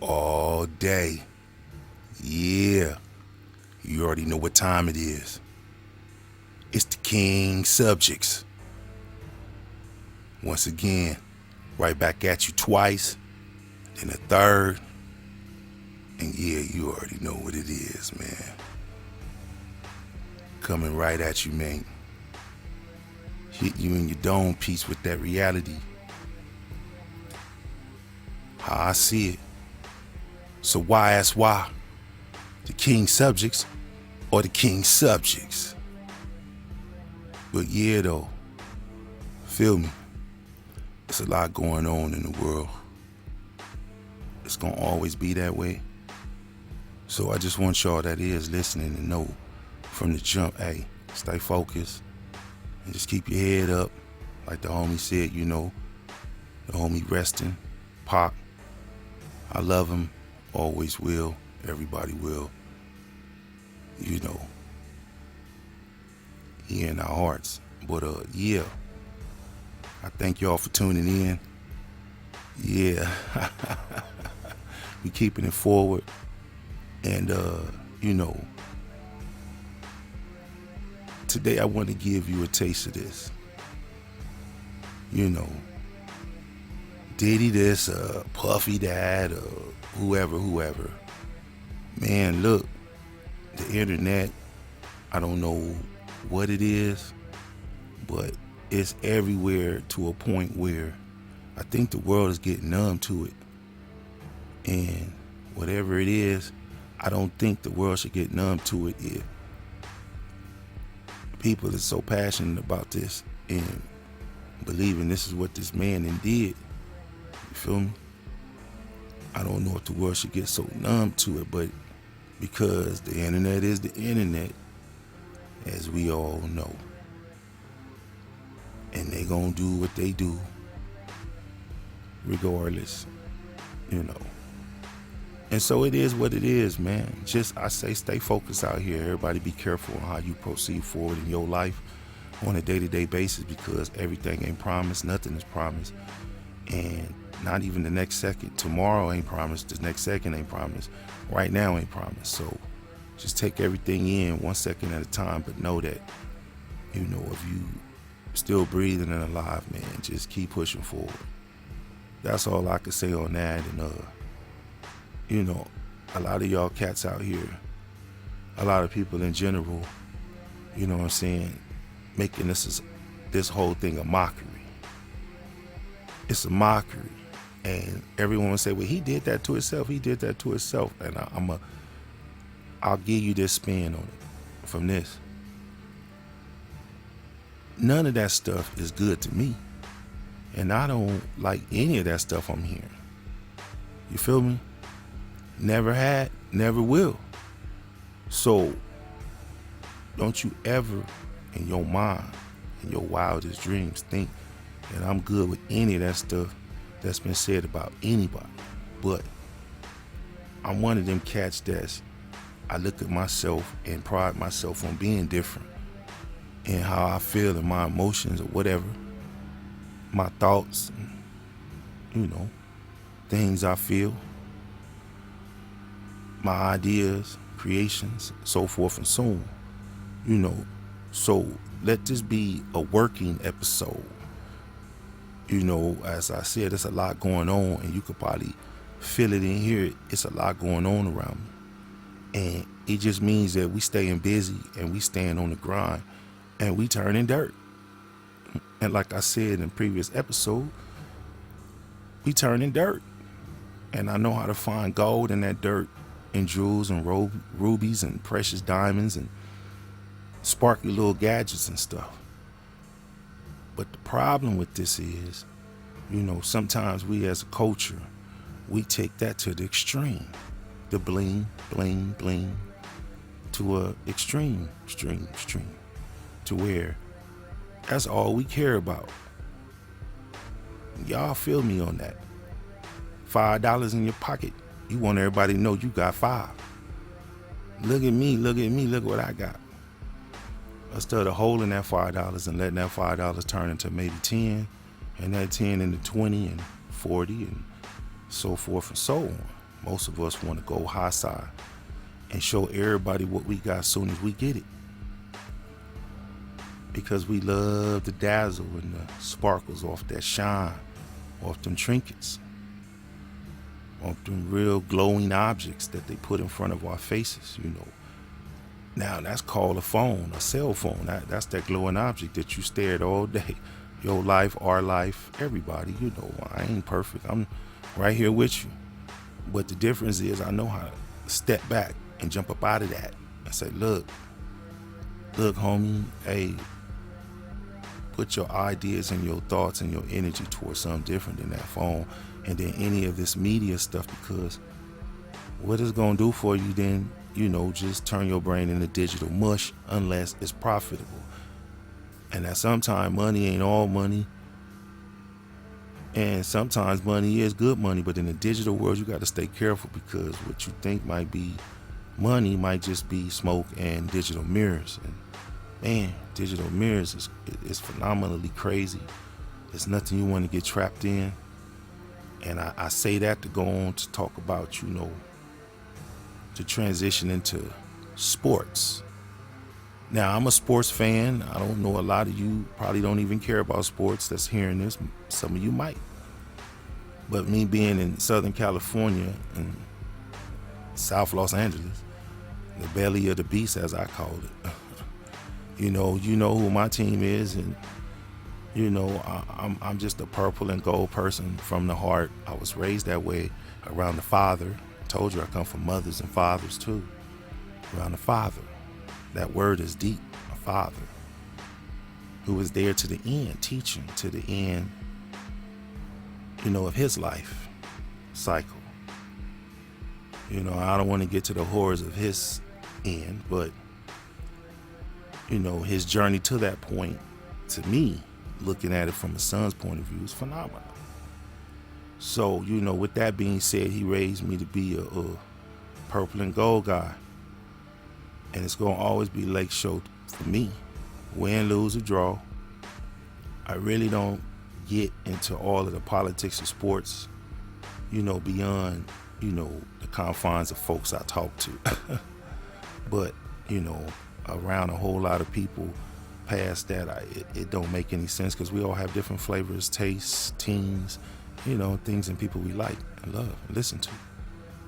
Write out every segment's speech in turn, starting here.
all day. Yeah, you already know what time it is. It's the King'z Subjectz. Once again, right back at you twice, then a third. And yeah, you already know what it is, man. Coming right at you, man. Hit you in your dome piece with that reality. How I see it. So why ask why? The King'z Subjectz or the King'z Subjectz? But yeah though, feel me, there's a lot going on in the world. It's gonna always be that way. So I just want y'all that is listening to know from the jump, hey, stay focused and just keep your head up. Like the homie said, the homie resting, Pac. I love him, always will, everybody will. He in our hearts. But yeah, I thank y'all for tuning in. Yeah, we keeping it forward. And today I want to give you a taste of this. Diddy this, Puffy That, whoever. Man, look, the internet, I don't know what it is, but it's everywhere to a point where I think the world is getting numb to it. And whatever it is, I don't think the world should get numb to it if people are so passionate about this and believing this is what this man did. You feel me? I don't know if the world should get so numb to it, but because the internet is the internet, as we all know. And they gonna do what they do regardless, And so it is what it is, man. I say stay focused out here. Everybody be careful on how you proceed forward in your life on a day-to-day basis, because everything ain't promised, nothing is promised. And not even the next second. Tomorrow ain't promised, the next second ain't promised. Right now ain't promised. So just take everything in 1 second at a time, but know that, if you still breathing and alive, man, just keep pushing forward. That's all I can say on that. And a lot of y'all cats out here, a lot of people in general, making this whole thing a mockery. It's a mockery. And everyone will say, well, he did that to himself. And I'll give you this spin on it from this. None of that stuff is good to me. And I don't like any of that stuff I'm hearing. You feel me? Never had, never will. So don't you ever in your mind, in your wildest dreams, think that I'm good with any of that stuff that's been said about anybody. But I'm one of them cats I look at myself and pride myself on being different and how I feel and my emotions or whatever, my thoughts, things I feel, my ideas, creations, so forth and so on. So let this be a working episode. As I said, there's a lot going on, and you could probably feel it in here. It's a lot going on around me. And it just means that we staying busy and we staying on the grind and we turning dirt. And like I said in previous episode, we turning dirt. And I know how to find gold in that dirt, and jewels and rubies and precious diamonds and sparkly little gadgets and stuff. But the problem with this is, sometimes we as a culture, we take that to the extreme. The bling, bling, bling, to a extreme, to where that's all we care about. Y'all feel me on that. $5 in your pocket. You want everybody to know you got 5. Look at me, look what I got. Instead of holding that $5 and letting that $5 turn into maybe 10, and that 10 into 20 and 40 and so forth and so on. Most of us want to go high side and show everybody what we got as soon as we get it. Because we love the dazzle and the sparkles off that shine, off them trinkets, off them real glowing objects that they put in front of our faces, you know. Now that's called a phone, a cell phone. That's that glowing object that you stare at all day. Your life, our life, everybody, you know. I ain't perfect. I'm right here with you. But the difference is I know how to step back and jump up out of that and say, look, homie, hey, put your ideas and your thoughts and your energy towards something different than that phone and then any of this media stuff, because what it's going to do for you then, you know, just turn your brain into digital mush unless it's profitable. And that sometimes money ain't all money. And sometimes money is good money, but in the digital world, you got to stay careful, because what you think might be money might just be smoke and digital mirrors. And man, digital mirrors is phenomenally crazy. It's nothing you want to get trapped in. And I say that to go on to talk about, you know, to transition into sports. Now, I'm a sports fan. I don't know, a lot of you probably don't even care about sports that's hearing this. Some of you might. But me being in Southern California and South Los Angeles, the belly of the beast, as I call it, you know who my team is, and you know I'm just a purple and gold person from the heart. I was raised that way around the Father. I told you I come from mothers and fathers too. Around the Father. That word is deep. A father who was there to the end, teaching to the end, you know, of his life cycle. You know, I don't want to get to the horrors of his end, but you know, his journey to that point, to me, looking at it from a son's point of view, is phenomenal. So, you know, with that being said, he raised me to be a purple and gold guy. And it's going to always be Lake Show for me. Win, lose, or draw. I really don't get into all of the politics of sports, you know, beyond, you know, the confines of folks I talk to. But, you know, around a whole lot of people past that, it don't make any sense, because we all have different flavors, tastes, teams, you know, things and people we like and love and listen to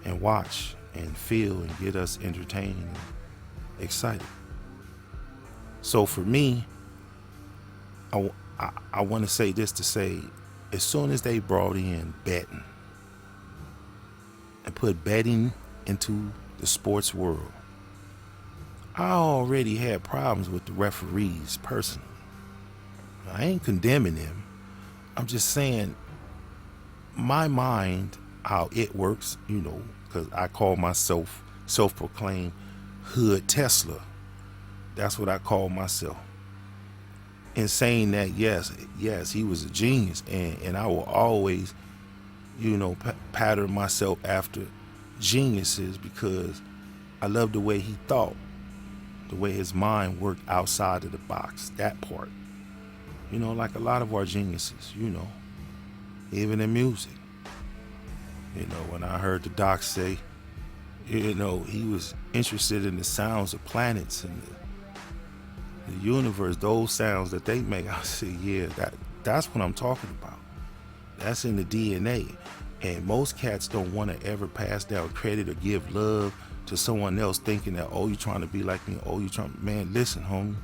and watch and feel and get us entertained and excited. So for me, I want to say this to say, as soon as they brought in betting and put betting into the sports world, I already had problems with the referees personally. I ain't condemning them. I'm just saying my mind, how it works, you know, because I call myself self-proclaimed hood Tesla. That's what I call myself. In saying that, yes, he was a genius, and I will always, you know, pattern myself after geniuses, because I love the way he thought, the way his mind worked outside of the box, that part. You know, like a lot of our geniuses, you know, even in music. You know, when I heard the doc say, you know, he was interested in the sounds of planets and the universe, those sounds that they make, I say, yeah, that's what I'm talking about. That's in the DNA. And most cats don't want to ever pass down credit or give love to someone else, thinking that, oh, you're trying to be like me, oh, you're trying, man, listen, homie,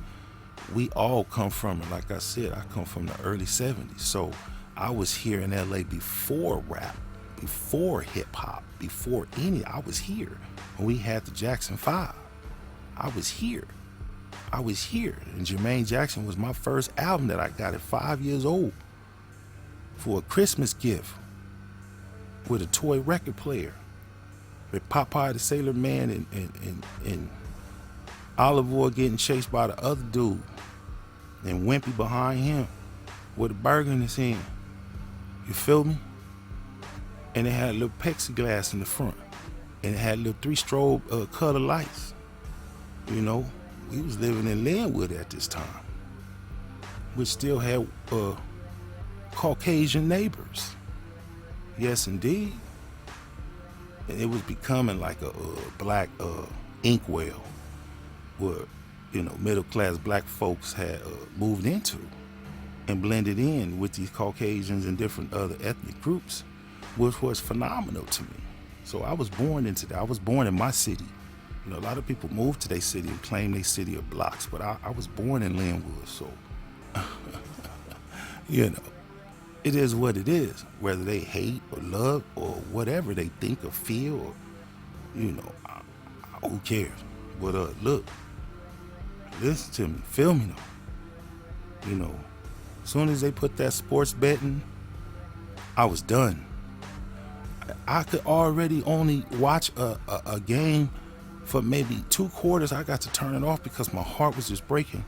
we all come from it. Like I said, I come from the early 70s. So I was here in LA before rap, before hip hop, before I was here when we had the Jackson 5. I was here. And Jermaine Jackson was my first album that I got at 5 years old for a Christmas gift with a toy record player with Popeye the Sailor Man and Olive Oyl getting chased by the other dude and Wimpy behind him with a burger in his hand. You feel me? And it had a little plexiglass in the front, and it had little 3 strobe color lights. You know, we was living in Linwood at this time, which still had Caucasian neighbors. Yes, indeed. And it was becoming like a black inkwell where, middle class black folks had moved into and blended in with these Caucasians and different other ethnic groups, which was phenomenal to me. So I was born into that. I was born in my city. A lot of people move to their city and claim their city of blocks, but I was born in Linwood, so it is what it is. Whether they hate or love or whatever they think or feel, or, who cares? But look, listen to me, feel me though. As soon as they put that sports betting, I was done. I could already only watch a game for maybe 2 quarters. I got to turn it off because my heart was just breaking.